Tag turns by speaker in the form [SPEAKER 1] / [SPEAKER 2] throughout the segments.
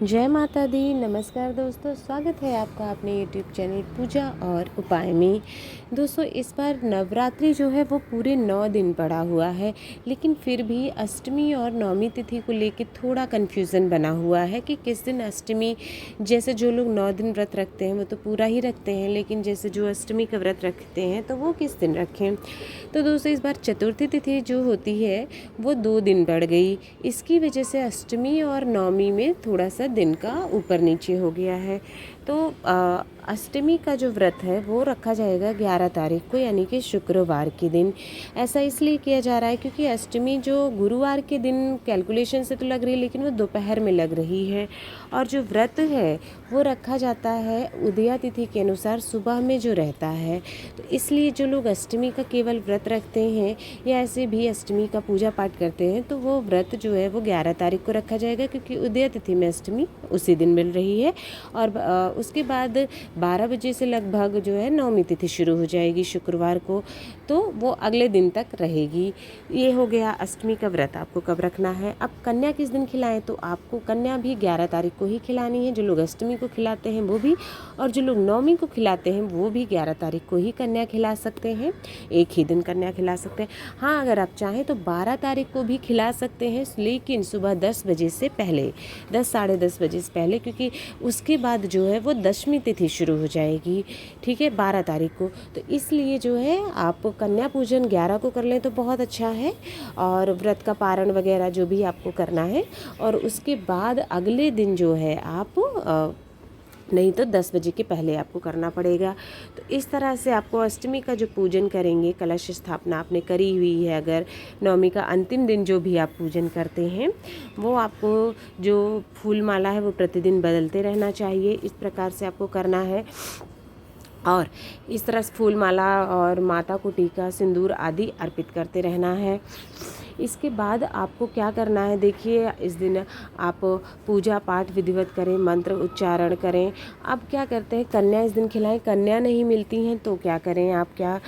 [SPEAKER 1] जय माता दी। नमस्कार दोस्तों, स्वागत है आपका अपने YouTube चैनल पूजा और उपाय में। दोस्तों, इस बार नवरात्रि जो है वो पूरे 9 दिन पड़ा हुआ है, लेकिन फिर भी अष्टमी और नवमी तिथि को लेके थोड़ा कन्फ्यूज़न बना हुआ है कि किस दिन अष्टमी। जैसे जो लोग 9 दिन व्रत रखते हैं वो तो पूरा ही रखते हैं, लेकिन जैसे जो अष्टमी का व्रत रखते हैं तो वो किस दिन रखें। तो दोस्तों, इस बार चतुर्थी तिथि जो होती है वो 2 दिन बढ़ गई। इसकी वजह से अष्टमी और नवमी में थोड़ा सा दिन का ऊपर नीचे हो गया है। तो अष्टमी का जो व्रत है वो रखा जाएगा 11 तारीख को, यानी कि शुक्रवार के दिन। ऐसा इसलिए किया जा रहा है क्योंकि अष्टमी जो गुरुवार के दिन कैलकुलेशन से तो लग रही है, लेकिन वो दोपहर में लग रही है। और जो व्रत है वो रखा जाता है उदया तिथि के अनुसार सुबह में जो रहता है। तो इसलिए जो लोग अष्टमी का केवल व्रत रखते हैं या ऐसे भी अष्टमी का पूजा पाठ करते हैं तो वो व्रत जो है वो 11 तारीख को रखा जाएगा, क्योंकि उदया तिथि में अष्टमी उसी दिन मिल रही है। और उसके बाद 12 बजे से लगभग जो है नवमी तिथि शुरू हो जाएगी शुक्रवार को, तो वो अगले दिन तक रहेगी। ये हो गया अष्टमी का व्रत आपको कब रखना है। अब कन्या किस दिन खिलाएं, तो आपको कन्या भी 11 तारीख को ही खिलानी है। जो लोग अष्टमी को खिलाते हैं वो भी, और जो लोग नवमी को खिलाते हैं वो भी 11 तारीख को ही कन्या खिला सकते हैं। एक ही दिन कन्या खिला सकते हैं। हाँ, अगर आप चाहें तो 12 तारीख को भी खिला सकते हैं, लेकिन सुबह 10 बजे से पहले, 10 साढ़े 10 बजे से पहले, क्योंकि उसके बाद जो है वो दशमी तिथि शुरू हो जाएगी, ठीक है, 12 तारीख को। तो इसलिए जो है आप कन्या पूजन 11 को कर लें तो बहुत अच्छा है, और व्रत का पारण वगैरह जो भी आपको करना है। और उसके बाद अगले दिन जो है आप नहीं तो 10 बजे के पहले आपको करना पड़ेगा। तो इस तरह से आपको अष्टमी का जो पूजन करेंगे, कलश स्थापना आपने करी हुई है, अगर नवमी का अंतिम दिन जो भी आप पूजन करते हैं वो आपको जो फूल माला है वो प्रतिदिन बदलते रहना चाहिए। इस प्रकार से आपको करना है, और इस तरह से फूल माला और माता को टीका सिंदूर आदि अर्पित करते रहना है। इसके बाद आपको क्या करना है, देखिए, इस दिन आप पूजा पाठ विधिवत करें, मंत्र उच्चारण करें। अब क्या करते हैं, कन्या इस दिन खिलाएं, कन्या नहीं मिलती हैं तो क्या करें आप, क्या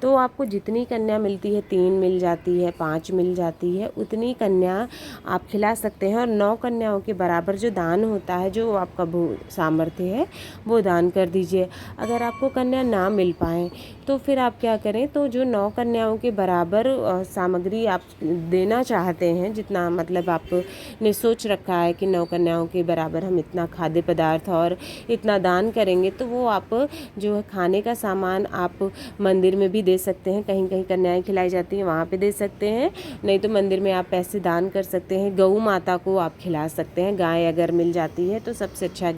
[SPEAKER 1] तो आपको जितनी कन्या मिलती है, 3 मिल जाती है, 5 मिल जाती है, उतनी कन्या आप खिला सकते हैं। और 9 कन्याओं के बराबर जो दान होता है, जो आपका सामर्थ्य है वो दान कर दीजिए। अगर आपको कन्या ना मिल पाए तो फिर आप क्या करें, तो जो 9 कन्याओं के बराबर सामग्री आप देना चाहते हैं, जितना मतलब आपने सोच रखा है कि 9 कन्याओं के बराबर हम इतना खाद्य पदार्थ और इतना दान करेंगे, तो वो आप जो है खाने का सामान आप मंदिर में भी दे सकते हैं। कहीं कहीं कन्याएं खिलाई जाती हैं, वहाँ पे दे सकते हैं। नहीं तो मंदिर में आप पैसे दान कर सकते हैं। गौ माता को आप खिला सकते हैं, गाय अगर मिल जाती है तो सबसे अच्छा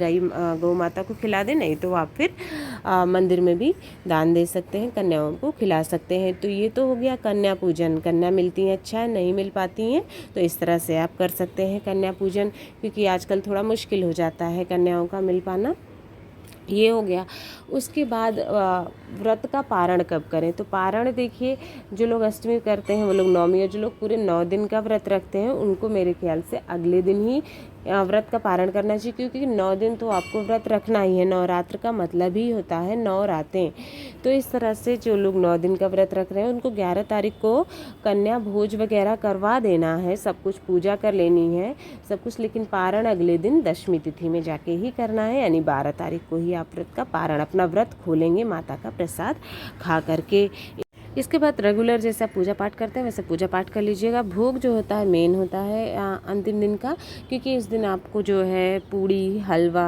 [SPEAKER 1] गौ माता को खिला दें, नहीं तो आप फिर मंदिर में भी दान दे सकते हैं, कन्याओं को खिला सकते हैं। तो ये तो हो गया कन्या पूजन। कन्या मिलती हैं अच्छा है, नहीं मिल पाती हैं तो इस तरह से आप कर सकते हैं कन्या पूजन, क्योंकि आजकल थोड़ा मुश्किल हो जाता है कन्याओं का मिल पाना। ये हो गया। उसके बाद व्रत का पारण कब करें, तो पारण देखिए, जो लोग अष्टमी करते हैं वो लोग नवमी, और जो लोग पूरे 9 दिन का व्रत रखते हैं उनको मेरे ख्याल से अगले दिन ही व्रत का पारण करना चाहिए, क्योंकि 9 दिन तो आपको व्रत रखना ही है। नवरात्र का मतलब ही होता है 9 रातें। तो इस तरह से जो लोग 9 दिन का व्रत रख रहे हैं उनको 11 तारीख को कन्या भोज वगैरह करवा देना है, सब कुछ पूजा कर लेनी है सब कुछ, लेकिन पारण अगले दिन दशमी तिथि में जाके ही करना है, यानी 12 तारीख को ही आप व्रत का पारण, अपना व्रत खोलेंगे माता का प्रसाद खा करके। इसके बाद रेगुलर जैसे आप पूजा पाठ करते हैं वैसे पूजा पाठ कर लीजिएगा। भोग जो होता है मेन होता है अंतिम दिन का, क्योंकि इस दिन आपको जो है पूड़ी, हलवा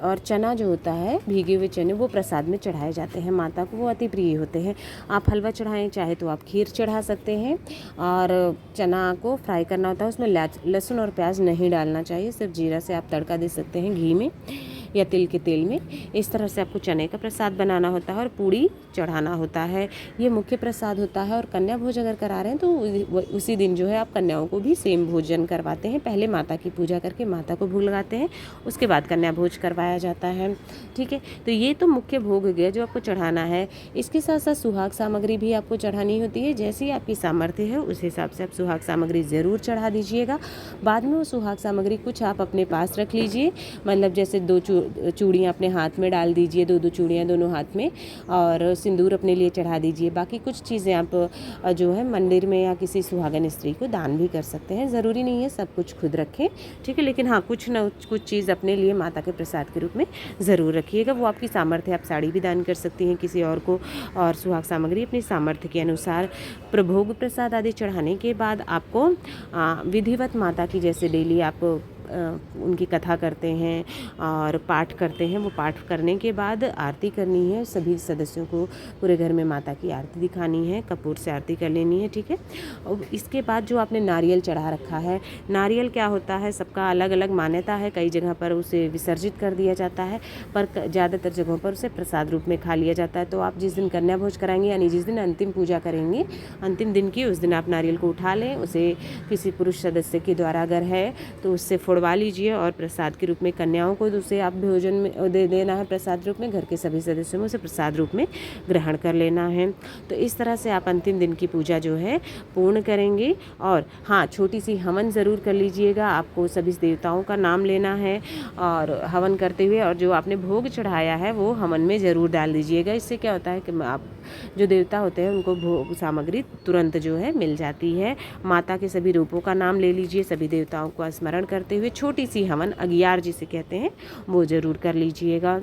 [SPEAKER 1] और चना जो होता है, भीगे हुए चने, वो प्रसाद में चढ़ाए जाते हैं माता को, वो अति प्रिय होते हैं। आप हलवा चढ़ाएं, चाहे तो आप खीर चढ़ा सकते हैं। और चना को फ्राई करना होता है, उसमें लहसुन और प्याज नहीं डालना चाहिए, सिर्फ जीरा से आप तड़का दे सकते हैं, घी में या तिल के तेल में। इस तरह से आपको चने का प्रसाद बनाना होता है और पूड़ी चढ़ाना होता है, ये मुख्य प्रसाद होता है। और कन्या भोज अगर करा रहे हैं तो उसी दिन जो है आप कन्याओं को भी सेम भोजन करवाते हैं। पहले माता की पूजा करके माता को भोग लगाते हैं, उसके बाद कन्या भोज करवाया जाता है, ठीक है। तो ये तो मुख्य भोग हो गया जो आपको चढ़ाना है। इसके साथ साथ सुहाग सामग्री भी आपको चढ़ानी होती है, जैसी आपकी सामर्थ्य है उस हिसाब से आप सुहाग सामग्री ज़रूर चढ़ा दीजिएगा। बाद में वो सुहाग सामग्री कुछ आप अपने पास रख लीजिए, मतलब जैसे 2 चूड़ियाँ अपने हाथ में डाल दीजिए, 2-2 चूड़ियाँ दोनों हाथ में, और सिंदूर अपने लिए चढ़ा दीजिए। बाकी कुछ चीज़ें आप जो है मंदिर में या किसी सुहागन स्त्री को दान भी कर सकते हैं। ज़रूरी नहीं है सब कुछ खुद रखें, ठीक है, लेकिन हाँ कुछ न कुछ चीज़ अपने लिए माता के प्रसाद के रूप में ज़रूर रखिएगा। वो आपकी सामर्थ्य है, आप साड़ी भी दान कर सकती हैं किसी और को, और सुहाग सामग्री अपनी सामर्थ्य के अनुसार। प्रभोग प्रसाद आदि चढ़ाने के बाद आपको विधिवत माता की जैसे डेली आप उनकी कथा करते हैं और पाठ करते हैं, वो पाठ करने के बाद आरती करनी है। सभी सदस्यों को पूरे घर में माता की आरती दिखानी है, कपूर से आरती कर लेनी है, ठीक है। और इसके बाद जो आपने नारियल चढ़ा रखा है, नारियल क्या होता है, सबका अलग अलग मान्यता है। कई जगह पर उसे विसर्जित कर दिया जाता है, पर ज़्यादातर जगहों पर उसे प्रसाद रूप में खा लिया जाता है। तो आप जिस दिन कन्या भोज कराएंगे, यानी जिस दिन अंतिम पूजा करेंगे, अंतिम दिन की, उस दिन आप नारियल को उठा लें, उसे किसी पुरुष सदस्य के द्वारा अगर है तो उससे फोड़वा लीजिए और प्रसाद के रूप में कन्याओं को उसे आप भोजन में दे देना है। प्रसाद रूप में घर के सभी सदस्यों में उसे प्रसाद रूप में ग्रहण कर लेना है। तो इस तरह से आप अंतिम दिन की पूजा जो है पूर्ण करेंगे। और हाँ, छोटी सी हवन ज़रूर कर लीजिएगा। आपको सभी देवताओं का नाम लेना है और हवन करते हुए, और जो आपने भोग चढ़ाया है वो हवन में ज़रूर डाल दीजिएगा। इससे क्या होता है कि आप जो देवता होते हैं उनको भोग सामग्री तुरंत जो है मिल जाती है। माता के सभी रूपों का नाम ले लीजिए, सभी देवताओं का स्मरण करते हुए छोटी सी हवन, अगियार जिसे कहते हैं, वो ज़रूर कर लीजिएगा।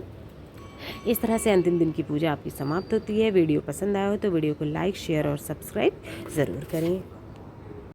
[SPEAKER 1] इस तरह से अंतिम दिन की पूजा आपकी समाप्त होती है। वीडियो पसंद आया हो तो वीडियो को लाइक, शेयर और सब्सक्राइब ज़रूर करें।